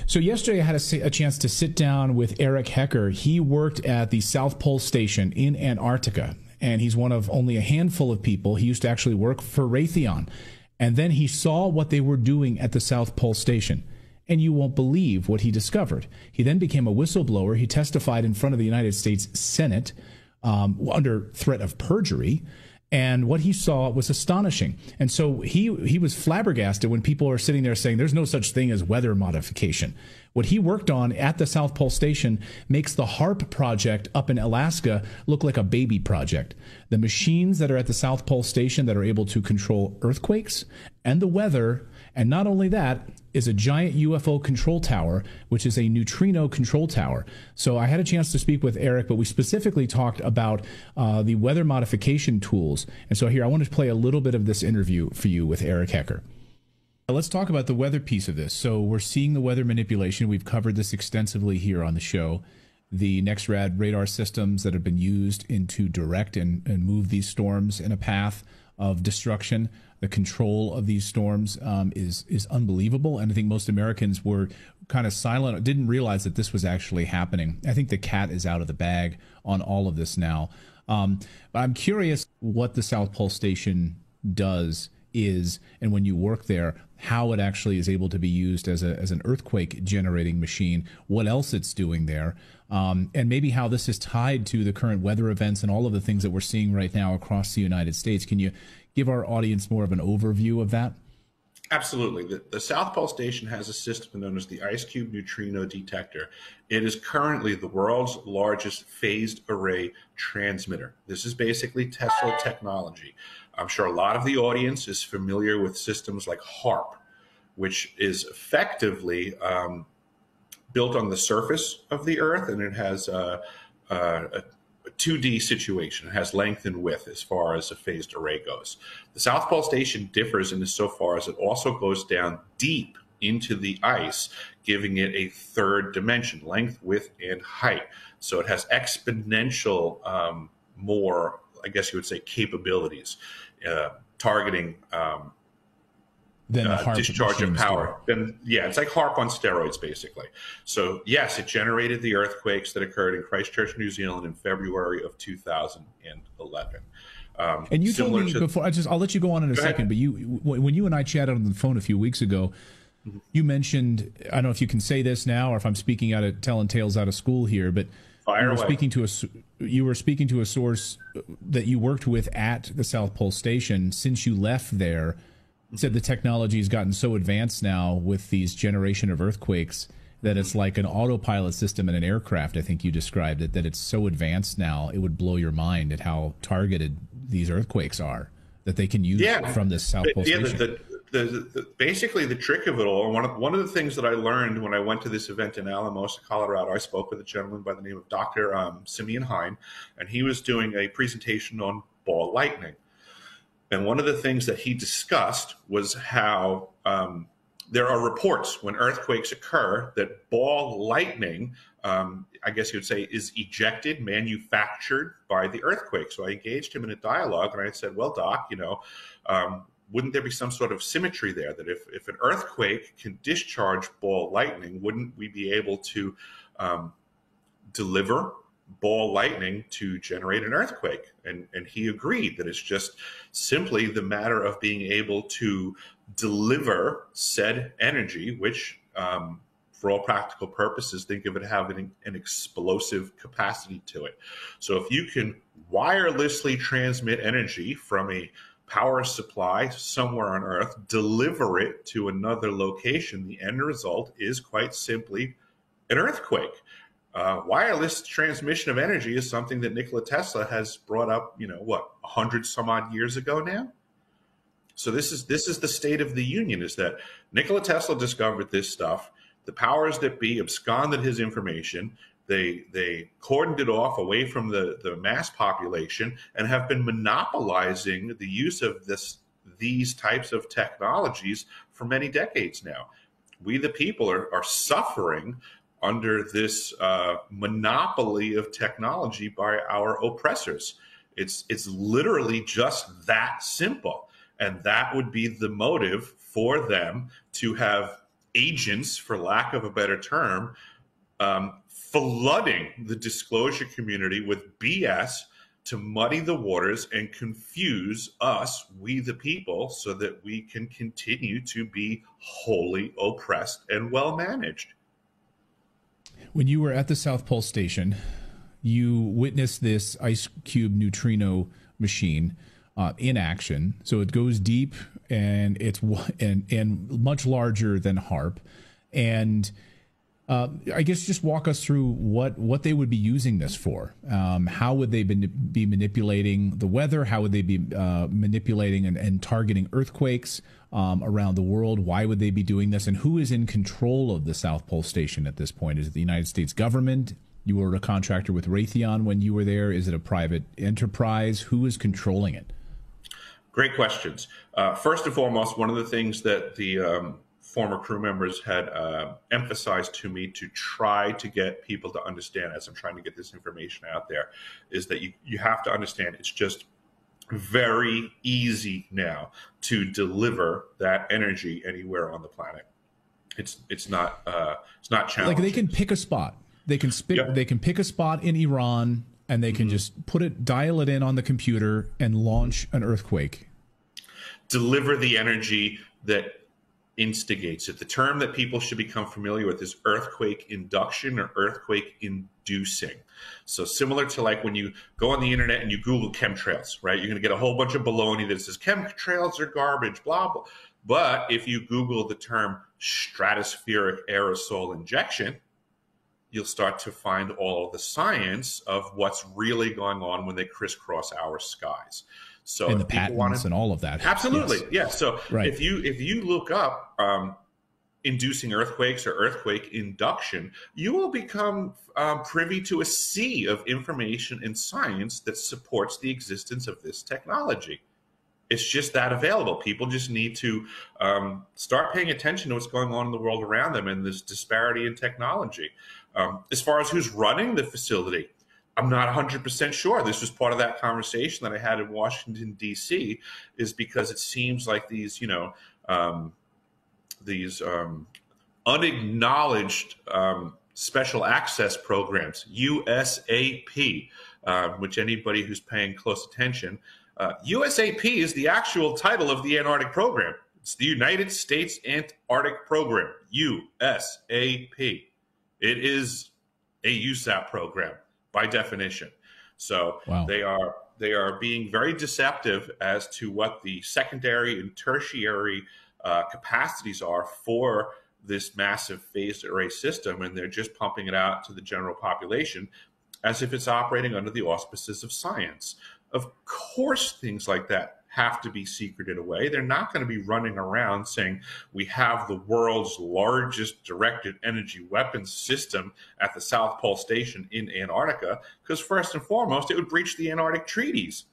So yesterday I had a chance to sit down with Eric Hecker. He worked at the Southpole station in Antarctica, and he's one of only a handful of people. He used to actually work for Raytheon, and then he saw what they were doing at the Southpole station. And you won't believe what he discovered. He then became a whistleblower. He testified in front of the United States Senate under threat of perjury. And what he saw was astonishing. And so he was flabbergasted when people are sitting there saying there's no such thing as weather modification. What he worked on at the South Pole Station makes the HARP project up in Alaska look like a baby project. The machines that are at the South Pole Station that are able to control earthquakes and the weather, and not only that, is a giant UFO control tower, which is a neutrino control tower. So I had a chance to speak with Eric, but we specifically talked about the weather modification tools. And so here, I want to play a little bit of this interview for you with Eric Hecker. Let's talk about the weather piece of this. So we're seeing the weather manipulation. We've covered this extensively here on the show. The NEXRAD radar systems that have been used to direct and move these storms in a path of destruction. The control of these storms is unbelievable. And I think most Americans were kind of silent, didn't realize that this was actually happening. I think the cat is out of the bag on all of this now. But I'm curious what the South Pole Station is, and when you work there, how it actually is able to be used as an earthquake generating machine, what else it's doing there, and maybe how this is tied to the current weather events and all of the things that we're seeing right now across the United States. Can you give our audience more of an overview of that? Absolutely. The South Pole Station has a system known as the Ice Cube Neutrino Detector. It is currently the world's largest phased array transmitter. This is basically Tesla technology. I'm sure a lot of the audience is familiar with systems like HARP, which is effectively built on the surface of the Earth, and it has a 2D situation. It has length and width as far as a phased array goes. The South Pole Station differs in so far as it also goes down deep into the ice, giving it a third dimension, length, width, and height. So it has exponential more, I guess you would say, capabilities, targeting discharge of power. Then, yeah, it's like HARP on steroids, basically. So, yes, it generated the earthquakes that occurred in Christchurch, New Zealand in February of 2011. And you told me before, I'll let you go on in a second, but when you and I chatted on the phone a few weeks ago, you mentioned, I don't know if you can say this now or if I'm speaking telling tales out of school here, but you were speaking to a source that you worked with at the South Pole Station. Since you left there, said the technology has gotten so advanced now with these generation of earthquakes that it's like an autopilot system in an aircraft. I think you described it, that it's so advanced now, it would blow your mind at how targeted these earthquakes are that they can use from this South Pole Station. Basically, the trick of it all, one of the things that I learned when I went to this event in Alamosa, Colorado, I spoke with a gentleman by the name of Dr. Simeon Hine, and he was doing a presentation on ball lightning. And one of the things that he discussed was how there are reports when earthquakes occur that ball lightning, I guess you would say, is ejected, manufactured by the earthquake. So I engaged him in a dialogue, and I said, well, Doc, wouldn't there be some sort of symmetry there, that if an earthquake can discharge ball lightning, wouldn't we be able to deliver ball lightning to generate an earthquake? And he agreed that it's just simply the matter of being able to deliver said energy, which for all practical purposes, think of it having an explosive capacity to it. So if you can wirelessly transmit energy from a power supply somewhere on Earth, deliver it to another location, the end result is quite simply an earthquake. Wireless transmission of energy is something that Nikola Tesla has brought up, 100 some odd years ago now. So this is the state of the union, is that Nikola Tesla discovered this stuff. The powers that be absconded his information. They cordoned it off away from the mass population and have been monopolizing the use of these types of technologies for many decades now. We, the people, are suffering under this monopoly of technology by our oppressors. It's literally just that simple. And that would be the motive for them to have agents, for lack of a better term, flooding the disclosure community with BS to muddy the waters and confuse us, we the people, so that we can continue to be wholly oppressed and well managed. When you were at the Southpole station, you witnessed this ice cube neutrino machine in action. So it goes deep, and it's and much larger than HARP. And I guess just walk us through what they would be using this for. How would they be manipulating the weather? How would they be manipulating and targeting earthquakes around the world? Why would they be doing this? And who is in control of the Southpole station at this point? Is it the United States government? You were a contractor with Raytheon when you were there. Is it a private enterprise? Who is controlling it? Great questions. First and foremost, one of the things that the former crew members had emphasized to me to try to get people to understand as I'm trying to get this information out there is that you have to understand it's just very easy now to deliver that energy anywhere on the planet. It's not challenging. Like they can pick a spot. They can They can pick a spot in Iran, and they can just dial it in on the computer and launch an earthquake. Deliver the energy that instigates it. The term that people should become familiar with is earthquake induction or earthquake inducing. So similar to like when you go on the internet and you Google chemtrails, right? You're going to get a whole bunch of baloney that says chemtrails are garbage, blah, blah. But if you Google the term stratospheric aerosol injection, you'll start to find all of the science of what's really going on when they crisscross our skies. So and the patents and all of that. Absolutely. Yes. Yeah. So right. if you look up inducing earthquakes or earthquake induction, you will become privy to a sea of information and science that supports the existence of this technology. It's just that available. People just need to start paying attention to what's going on in the world around them and this disparity in technology. As far as who's running the facility, I'm not 100% sure. This was part of that conversation that I had in Washington, D.C., is because it seems like these, unacknowledged special access programs, USAP, which anybody who's paying close attention, USAP is the actual title of the Antarctic program. It's the United States Antarctic Program, USAP. It is a USAP program by definition. So wow. They are being very deceptive as to what the secondary and tertiary capacities are for this massive phased array system, and they're just pumping it out to the general population as if it's operating under the auspices of science. Of course, things like that have to be secreted away. They're not going to be running around saying we have the world's largest directed energy weapons system at the South Pole Station in Antarctica, because first and foremost, it would breach the Antarctic treaties.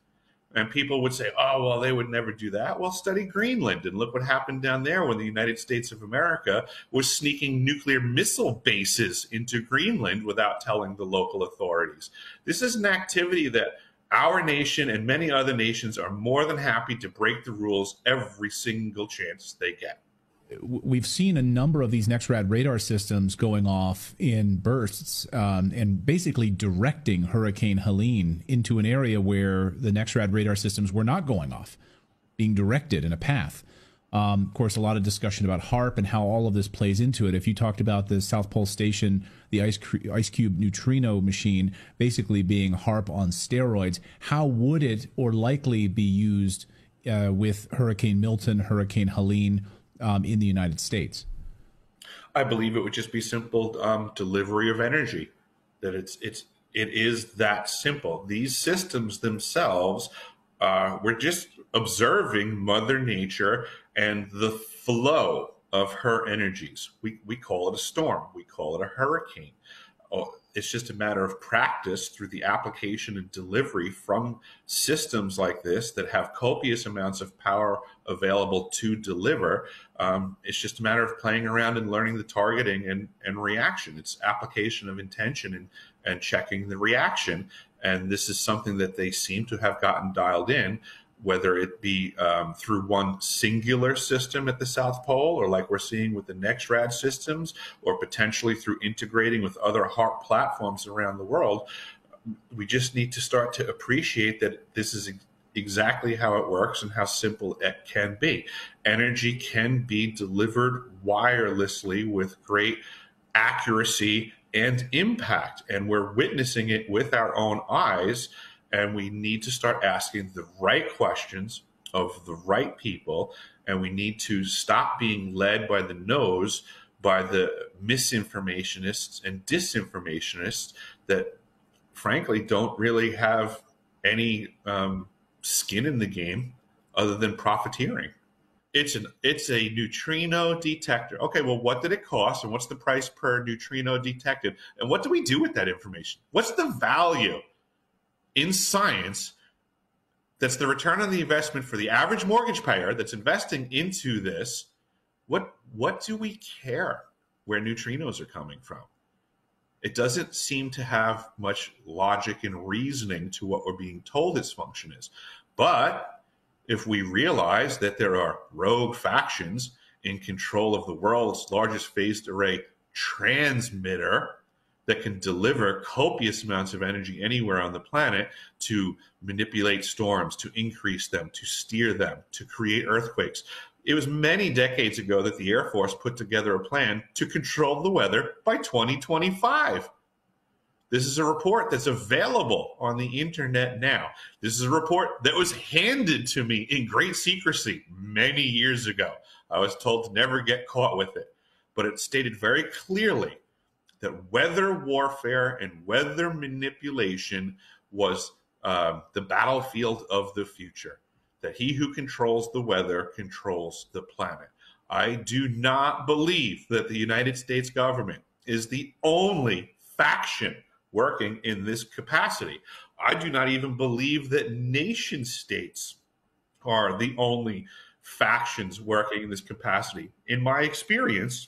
And people would say, oh, well, they would never do that. Well, study Greenland and look what happened down there when the United States of America was sneaking nuclear missile bases into Greenland without telling the local authorities. This is an activity that our nation and many other nations are more than happy to break the rules every single chance they get. We've seen a number of these NEXRAD radar systems going off in bursts and basically directing Hurricane Helene into an area where the NEXRAD radar systems were not going off, being directed in a path. Of course, a lot of discussion about HARP and how all of this plays into it. If you talked about the South Pole Station, the ice cube neutrino machine basically being HARP on steroids, how would it or likely be used with Hurricane Milton, Hurricane Helene in the United States? I believe it would just be simple delivery of energy. That it is that simple. These systems themselves, we're just observing Mother Nature and the flow of her energies. We call it a storm. We call it a hurricane. It's just a matter of practice through the application and delivery from systems like this that have copious amounts of power available to deliver. It's just a matter of playing around and learning the targeting and reaction. It's application of intention and checking the reaction. And this is something that they seem to have gotten dialed in. whether it be through one singular system at the South Pole, or like we're seeing with the NextRad systems, or potentially through integrating with other HARP platforms around the world. We just need to start to appreciate that this is exactly how it works and how simple it can be. Energy can be delivered wirelessly with great accuracy and impact, and we're witnessing it with our own eyes. And we need to start asking the right questions of the right people. And we need to stop being led by the nose by the misinformationists and disinformationists that, frankly, don't really have any skin in the game other than profiteering. It's a neutrino detector. Okay, well, what did it cost? And what's the price per neutrino detected? And what do we do with that information? What's the value in science that's the return on the investment for the average mortgage payer that's investing into this? What do we care where neutrinos are coming from? It doesn't seem to have much logic and reasoning to what we're being told its function is. But if we realize that there are rogue factions in control of the world's largest phased array transmitter that can deliver copious amounts of energy anywhere on the planet to manipulate storms, to increase them, to steer them, to create earthquakes. It was many decades ago that the Air Force put together a plan to control the weather by 2025. This is a report that's available on the internet now. This is a report that was handed to me in great secrecy many years ago. I was told to never get caught with it. But it stated very clearly that weather warfare and weather manipulation was the battlefield of the future, that he who controls the weather controls the planet. I do not believe that the United States government is the only faction working in this capacity. I do not even believe that nation states are the only factions working in this capacity. In my experience,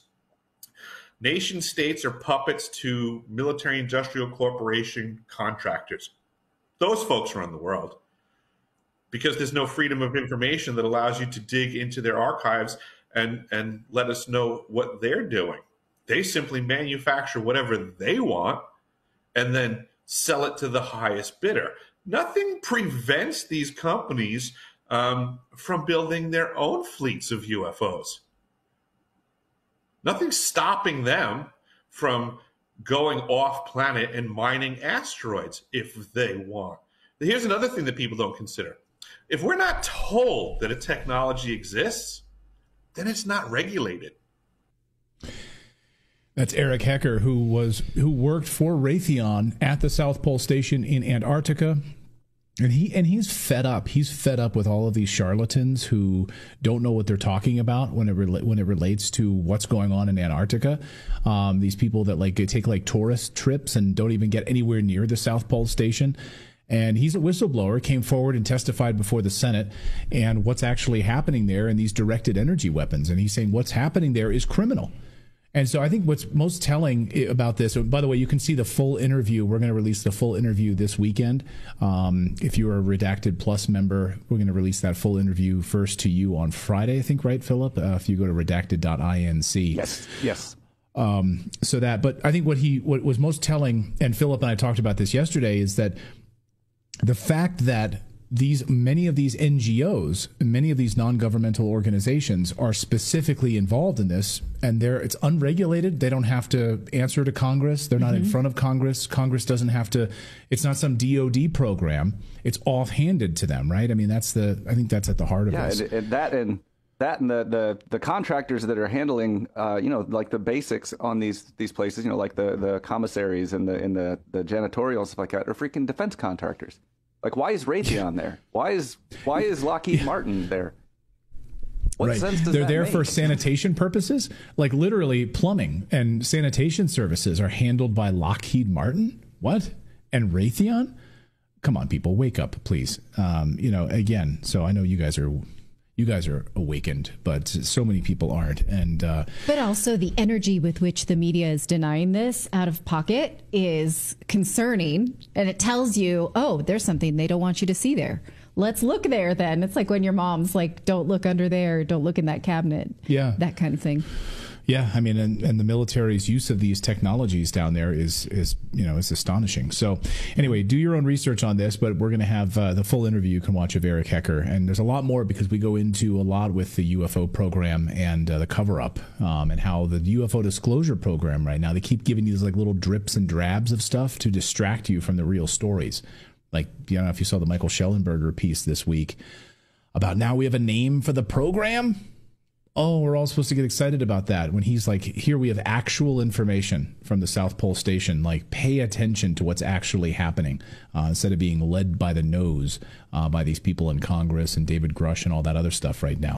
nation states are puppets to military industrial corporation contractors. Those folks run the world because there's no freedom of information that allows you to dig into their archives and let us know what they're doing. They simply manufacture whatever they want and then sell it to the highest bidder. Nothing prevents these companies from building their own fleets of UFOs. Nothing's stopping them from going off planet and mining asteroids if they want. Here's another thing that people don't consider. If we're not told that a technology exists, then it's not regulated. That's Eric Hecker, who worked for Raytheon at the South Pole Station in Antarctica. And he's fed up. He's fed up with all of these charlatans who don't know what they're talking about when it relates to what's going on in Antarctica. These people that take tourist trips and don't even get anywhere near the South Pole Station. And he's a whistleblower, came forward and testified before the Senate and what's actually happening there in these directed energy weapons. And he's saying what's happening there is criminal. And so I think what's most telling about this, by the way, you can see the full interview. We're going to release the full interview this weekend. If you're a Redacted Plus member, we're going to release that full interview first to you on Friday, I think, right, Philip? If you go to redacted.inc. Yes. But I think what was most telling, and Philip and I talked about this yesterday, is that the fact that many of these NGOs, many of these non-governmental organizations are specifically involved in this, and it's unregulated. They don't have to answer to Congress. They're not in front of Congress. Congress doesn't have to. It's not some DOD program. It's offhanded to them, right? I mean, I think that's at the heart of this. Yeah, and the contractors that are handling, like the basics on these places, like the commissaries and the janitorial stuff like that, are freaking defense contractors. Like, why is Raytheon there? Why is Lockheed Martin there? What sense does They're that there make? for sanitation purposes? Like, literally, plumbing and sanitation services are handled by Lockheed Martin? What? And Raytheon? Come on, people, wake up, please. Again, so I know you guys are awakened, but so many people aren't. And but also the energy with which the media is denying this out of pocket is concerning, and it tells you, oh, there's something they don't want you to see there. let's look there then. It's like when your mom's like, don't look under there, don't look in that cabinet. Yeah. That kind of thing. Yeah, I mean, and the military's use of these technologies down there is astonishing. So anyway, do your own research on this, but we're going to have the full interview you can watch of Eric Hecker. And there's a lot more because we go into a lot with the UFO program and the cover-up and how the UFO disclosure program right now, they keep giving you these like little drips and drabs of stuff to distract you from the real stories. Like, I don't know if you saw the Michael Schellenberger piece this week about now we have a name for the program. Oh, we're all supposed to get excited about that when he's like, here we have actual information from the Southpole station. Like, pay attention to what's actually happening instead of being led by the nose by these people in Congress and David Grush and all that other stuff right now.